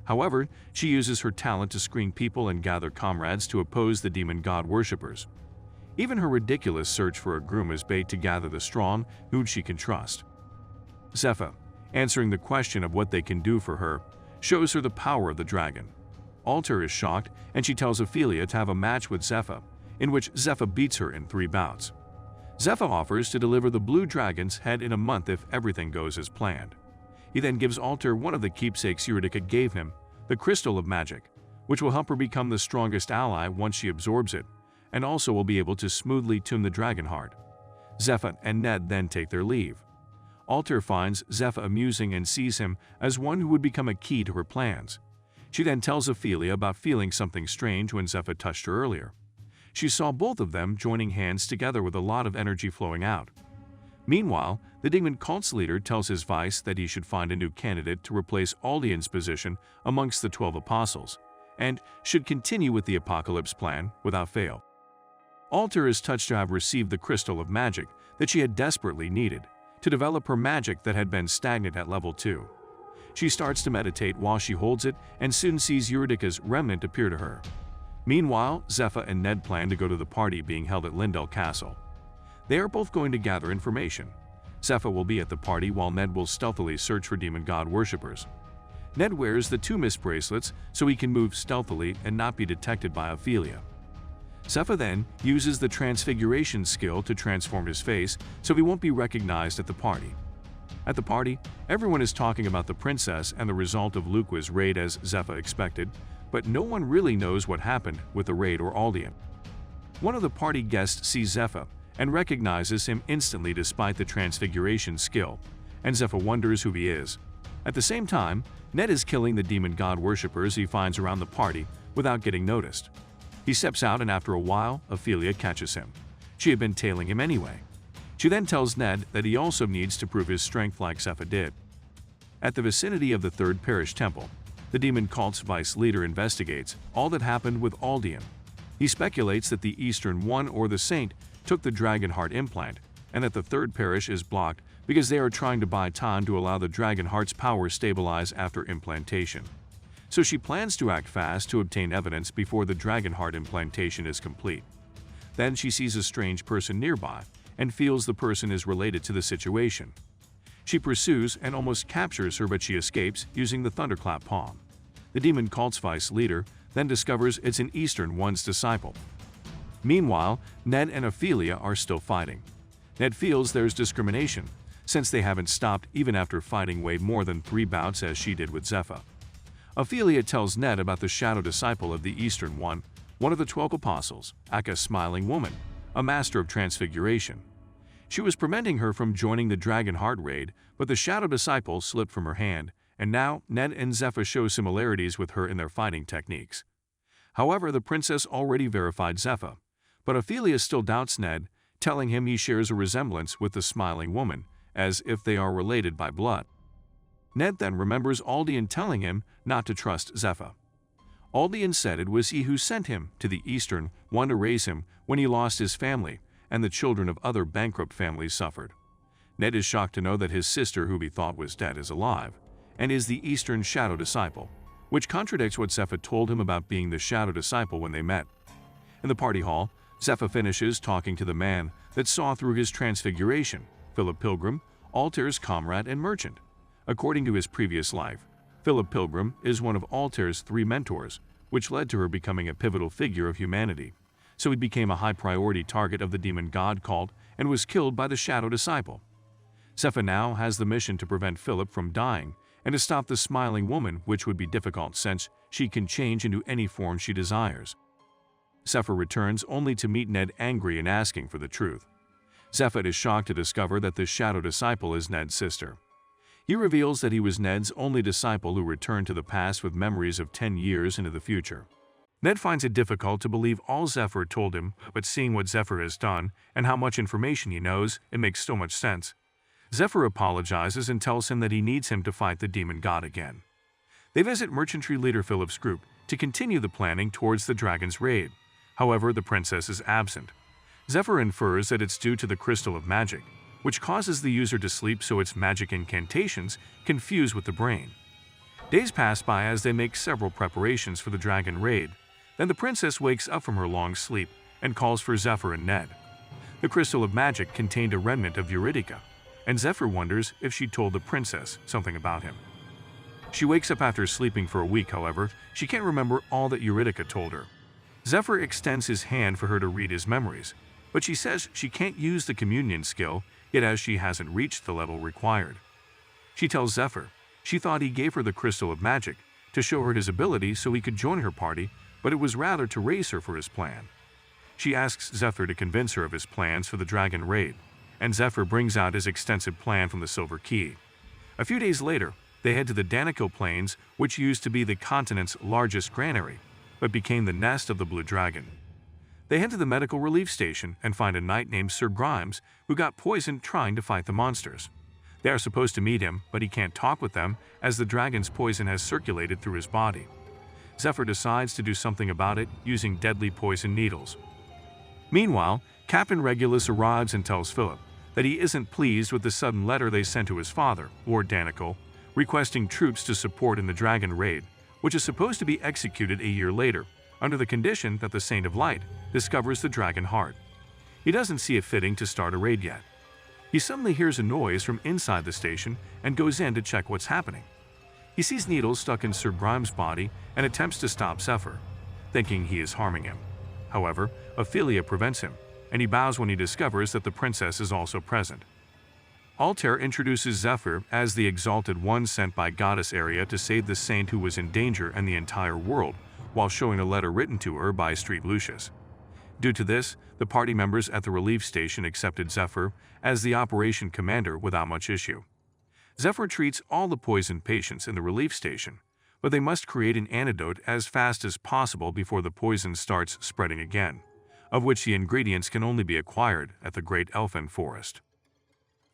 However, she uses her talent to screen people and gather comrades to oppose the demon god worshippers. Even her ridiculous search for a groom is bait to gather the strong whom she can trust. Zephyr, answering the question of what they can do for her, shows her the power of the dragon. Altair is shocked, and she tells Ophelia to have a match with Zephyr, in which Zephyr beats her in 3 bouts. Zephyr offers to deliver the blue dragon's head in a month if everything goes as planned. He then gives Altair one of the keepsakes Eurydice gave him, the Crystal of Magic, which will help her become the strongest ally once she absorbs it, and also will be able to smoothly tune the dragon heart. Zephyr and Ned then take their leave. Altair finds Zephyr amusing and sees him as one who would become a key to her plans. She then tells Ophelia about feeling something strange when Zephyr touched her earlier. She saw both of them joining hands together with a lot of energy flowing out. Meanwhile, the demon cult's leader tells his vice that he should find a new candidate to replace Aldian's position amongst the 12 apostles, and should continue with the apocalypse plan without fail. Altair is touched to have received the crystal of magic that she had desperately needed to develop her magic that had been stagnant at level 2. She starts to meditate while she holds it and soon sees Eurydice's remnant appear to her. Meanwhile, Zephyr and Ned plan to go to the party being held at Lindell Castle. They are both going to gather information. Zephyr will be at the party while Ned will stealthily search for demon god worshippers. Ned wears the two mist bracelets so he can move stealthily and not be detected by Ophelia. Zephyr then uses the transfiguration skill to transform his face so he won't be recognized at the party. At the party, everyone is talking about the princess and the result of Luqua's raid as Zephyr expected, but no one really knows what happened with the raid or Aldean. One of the party guests sees Zephyr and recognizes him instantly despite the transfiguration skill, and Zephyr wonders who he is. At the same time, Ned is killing the demon god worshippers he finds around the party without getting noticed. He steps out and after a while, Ophelia catches him. She had been tailing him anyway. She then tells Ned that he also needs to prove his strength like Zephyr did. At the vicinity of the Third Parish Temple, the demon cult's vice leader investigates all that happened with Aldean. He speculates that the Eastern One or the Saint took the Dragon Heart implant, and that the Third Parish is blocked because they are trying to buy time to allow the Dragon Heart's power stabilize after implantation. So she plans to act fast to obtain evidence before the Dragon Heart implantation is complete. Then she sees a strange person nearby and feels the person is related to the situation. She pursues and almost captures her, but she escapes using the Thunderclap palm. The demon cult's vice leader then discovers it's an Eastern One's disciple. Meanwhile, Ned and Ophelia are still fighting. Ned feels there's discrimination, since they haven't stopped even after fighting way more than 3 bouts as she did with Zephyr. Ophelia tells Ned about the shadow disciple of the Eastern One of the 12 apostles, Aka Smiling Woman, a master of transfiguration. She was preventing her from joining the Dragon Heart raid, but the shadow disciple slipped from her hand, and now Ned and Zephyr show similarities with her in their fighting techniques. However, the princess already verified Zephyr, but Ophelia still doubts Ned, telling him he shares a resemblance with the Smiling Woman, as if they are related by blood. Ned then remembers Aldean telling him not to trust Zephyr. Aldean said it was he who sent him to the Eastern One to raise him when he lost his family and the children of other bankrupt families suffered. Ned is shocked to know that his sister, who he thought was dead, is alive, and is the Eastern Shadow Disciple, which contradicts what Zephyr told him about being the Shadow Disciple when they met. In the party hall, Zephyr finishes talking to the man that saw through his transfiguration, Philip Pilgrim, Altair's comrade and merchant. According to his previous life, Philip Pilgrim is one of Altair's 3 mentors, which led to her becoming a pivotal figure of humanity. So he became a high-priority target of the demon god cult and was killed by the Shadow Disciple. Zephyr now has the mission to prevent Philip from dying and to stop the Smiling Woman, which would be difficult since she can change into any form she desires. Zephyr returns only to meet Ned angry and asking for the truth. Zephyr is shocked to discover that the Shadow Disciple is Ned's sister. He reveals that he was Ned's only disciple who returned to the past with memories of 10 years into the future. Ned finds it difficult to believe all Zephyr told him, but seeing what Zephyr has done and how much information he knows, it makes so much sense. Zephyr apologizes and tells him that he needs him to fight the demon god again. They visit merchantry leader Philip's group to continue the planning towards the dragon's raid. However, the princess is absent. Zephyr infers that it's due to the crystal of magic, which causes the user to sleep so its magic incantations confuse with the brain. Days pass by as they make several preparations for the dragon raid. Then the princess wakes up from her long sleep and calls for Zephyr and Ned. The crystal of magic contained a remnant of Eurydica, and Zephyr wonders if she told the princess something about him. She wakes up after sleeping for a week, however, she can't remember all that Eurydica told her. Zephyr extends his hand for her to read his memories, but she says she can't use the communion skill, yet as she hasn't reached the level required. She tells Zephyr she thought he gave her the crystal of magic to show her his ability so he could join her party, but it was rather to raise her for his plan. She asks Zephyr to convince her of his plans for the dragon raid, and Zephyr brings out his extensive plan from the Silver Key. A few days later, they head to the Danico Plains, which used to be the continent's largest granary, but became the nest of the Blue Dragon. They head to the medical relief station and find a knight named Sir Grimes who got poisoned trying to fight the monsters. They are supposed to meet him, but he can't talk with them as the dragon's poison has circulated through his body. Zephyr decides to do something about it using deadly poison needles. Meanwhile, Captain Regulus arrives and tells Philip that he isn't pleased with the sudden letter they sent to his father, Lord Danico, requesting troops to support in the dragon raid, which is supposed to be executed a year later, under the condition that the Saint of Light discovers the dragon heart. He doesn't see it fitting to start a raid yet. He suddenly hears a noise from inside the station and goes in to check what's happening. He sees needles stuck in Sir Grimes' body and attempts to stop Zephyr, thinking he is harming him. However, Ophelia prevents him, and he bows when he discovers that the princess is also present. Altair introduces Zephyr as the exalted one sent by Goddess Aria to save the saint who was in danger and the entire world, while showing a letter written to her by Street Lucius. Due to this, the party members at the relief station accepted Zephyr as the operation commander without much issue. Zephyr treats all the poisoned patients in the relief station, but they must create an antidote as fast as possible before the poison starts spreading again, of which the ingredients can only be acquired at the Great Elfin Forest.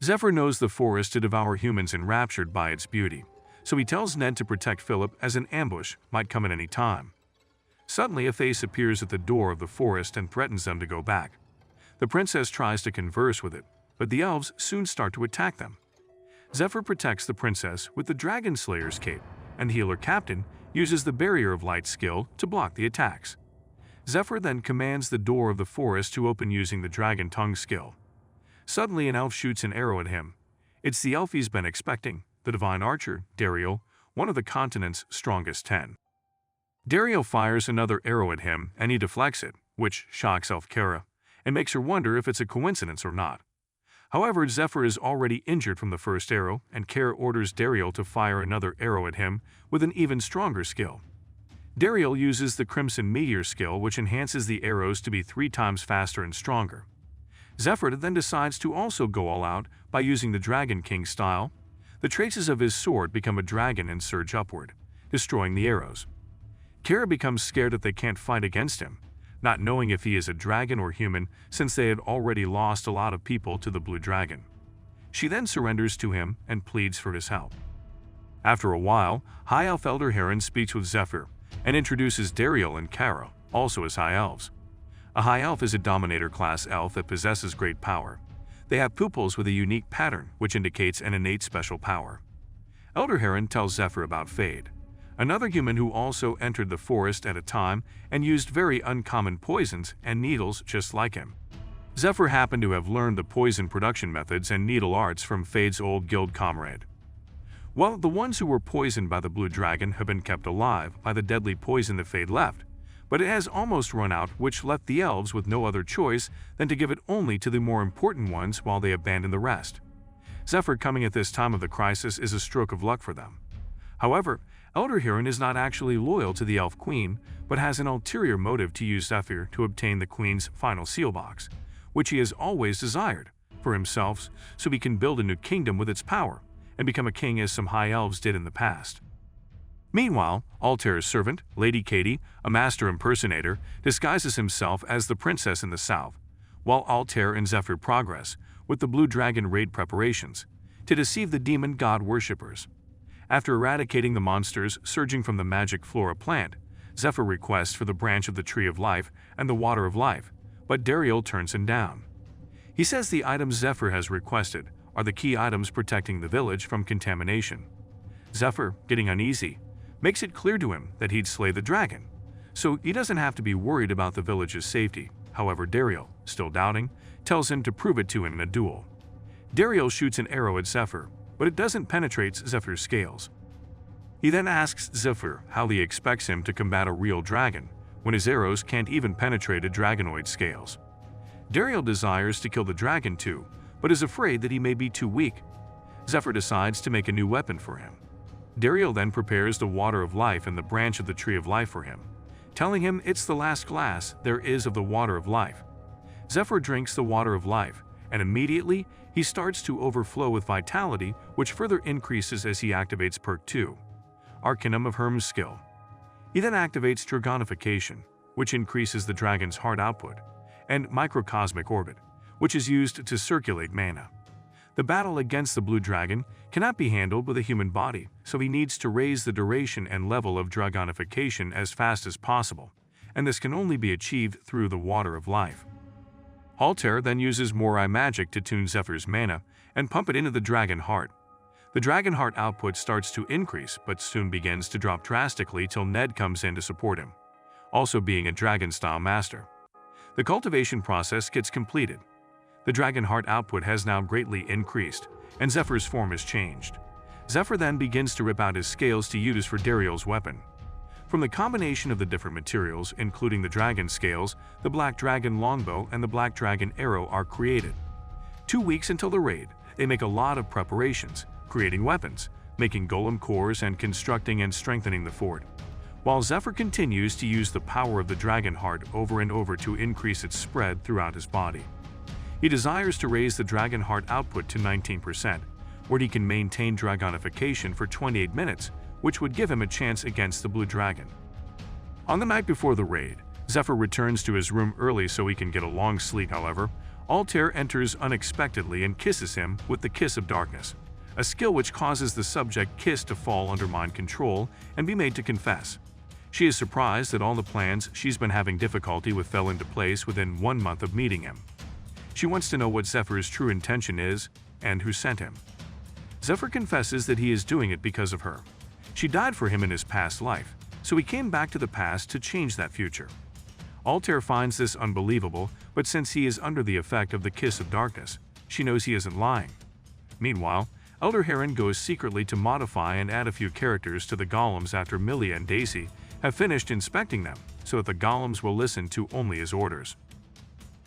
Zephyr knows the forest to devour humans enraptured by its beauty, so he tells Ned to protect Philip as an ambush might come at any time. Suddenly, a face appears at the door of the forest and threatens them to go back. The princess tries to converse with it, but the elves soon start to attack them. Zephyr protects the princess with the Dragon Slayer's cape, and the healer captain uses the Barrier of Light skill to block the attacks. Zephyr then commands the door of the forest to open using the Dragon Tongue skill. Suddenly, an elf shoots an arrow at him. It's the elf he's been expecting, the divine archer, Dariel, one of the continent's strongest 10. Dariel fires another arrow at him, and he deflects it, which shocks Elf Kara, and makes her wonder if it's a coincidence or not. However, Zephyr is already injured from the first arrow, and Kara orders Dariel to fire another arrow at him with an even stronger skill. Dariel uses the Crimson Meteor skill, which enhances the arrows to be 3 times faster and stronger. Zephyr then decides to also go all out by using the Dragon King style. The traces of his sword become a dragon and surge upward, destroying the arrows. Kara becomes scared that they can't fight against him, not knowing if he is a dragon or human since they had already lost a lot of people to the Blue Dragon. She then surrenders to him and pleads for his help. After a while, High Elf Elder Heron speaks with Zephyr and introduces Dariel and Kara, also as High Elves. A High Elf is a Dominator-class elf that possesses great power. They have pupils with a unique pattern, which indicates an innate special power. Elder Heron tells Zephyr about Fade, another human who also entered the forest at a time and used very uncommon poisons and needles just like him. Zephyr happened to have learned the poison production methods and needle arts from Fade's old guild comrade. Well, the ones who were poisoned by the Blue Dragon have been kept alive by the deadly poison that Fade left, but it has almost run out, which left the elves with no other choice than to give it only to the more important ones while they abandon the rest. Zephyr coming at this time of the crisis is a stroke of luck for them. However, Elder Heron is not actually loyal to the Elf Queen, but has an ulterior motive to use Zephyr to obtain the Queen's final seal box, which he has always desired, for himself so he can build a new kingdom with its power, and become a king as some high elves did in the past. Meanwhile, Altair's servant, Lady Katie, a master impersonator, disguises himself as the princess in the south, while Altair and Zephyr progress with the Blue Dragon raid preparations to deceive the demon god worshippers. After eradicating the monsters surging from the magic flora plant, Zephyr requests for the branch of the Tree of Life and the Water of Life, but Dariel turns him down. He says the items Zephyr has requested are the key items protecting the village from contamination. Zephyr, getting uneasy, makes it clear to him that he'd slay the dragon, so he doesn't have to be worried about the village's safety. However, Dariel, still doubting, tells him to prove it to him in a duel. Dariel shoots an arrow at Zephyr, but it doesn't penetrate Zephyr's scales. He then asks Zephyr how he expects him to combat a real dragon when his arrows can't even penetrate a dragonoid's scales. Dariel desires to kill the dragon too, but is afraid that he may be too weak. Zephyr decides to make a new weapon for him. Dariel then prepares the Water of Life and the branch of the Tree of Life for him, telling him it's the last glass there is of the Water of Life. Zephyr drinks the Water of Life, and immediately he starts to overflow with vitality, which further increases as he activates Perk 2, Arcanum of Herm's skill. He then activates Dragonification, which increases the dragon's heart output, and Microcosmic Orbit, which is used to circulate mana. The battle against the Blue Dragon cannot be handled with a human body, so he needs to raise the duration and level of Dragonification as fast as possible, and this can only be achieved through the Water of Life. Altair then uses Morai magic to tune Zephyr's mana and pump it into the Dragon Heart. The Dragon Heart output starts to increase but soon begins to drop drastically till Ned comes in to support him, also being a Dragon-style master. The cultivation process gets completed. The Dragon Heart output has now greatly increased, and Zephyr's form is changed. Zephyr then begins to rip out his scales to use for Dariel's weapon. From the combination of the different materials, including the dragon scales, the black dragon longbow, and the black dragon arrow are created. 2 weeks until the raid, they make a lot of preparations, creating weapons, making golem cores, and constructing and strengthening the fort. While Zephyr continues to use the power of the dragon heart over and over to increase its spread throughout his body. He desires to raise the dragon heart output to 19%, where he can maintain dragonification for 28 minutes, which would give him a chance against the blue dragon. On the night before the raid, Zephyr returns to his room early so he can get a long sleep. However, Altair enters unexpectedly and kisses him with the Kiss of Darkness, a skill which causes the subject kissed to fall under mind control and be made to confess. She is surprised that all the plans she's been having difficulty with fell into place within 1 month of meeting him. She wants to know what Zephyr's true intention is and who sent him. Zephyr confesses that he is doing it because of her. She died for him in his past life, so he came back to the past to change that future. Altair finds this unbelievable, but since he is under the effect of the Kiss of Darkness, she knows he isn't lying. Meanwhile, Elder Heron goes secretly to modify and add a few characters to the golems after Millie and Daisy have finished inspecting them, so that the golems will listen to only his orders.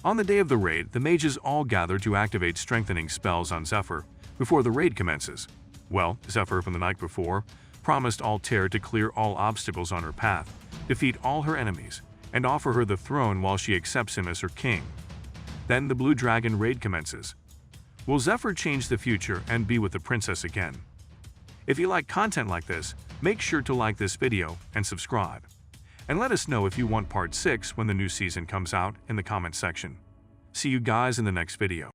On the day of the raid, the mages all gather to activate strengthening spells on Zephyr before the raid commences. Well, Zephyr from the night before promised Altair to clear all obstacles on her path, defeat all her enemies, and offer her the throne while she accepts him as her king. Then the blue dragon raid commences. Will Zephyr change the future and be with the princess again? If you like content like this, make sure to like this video and subscribe. And let us know if you want part 6 when the new season comes out in the comment section. See you guys in the next video.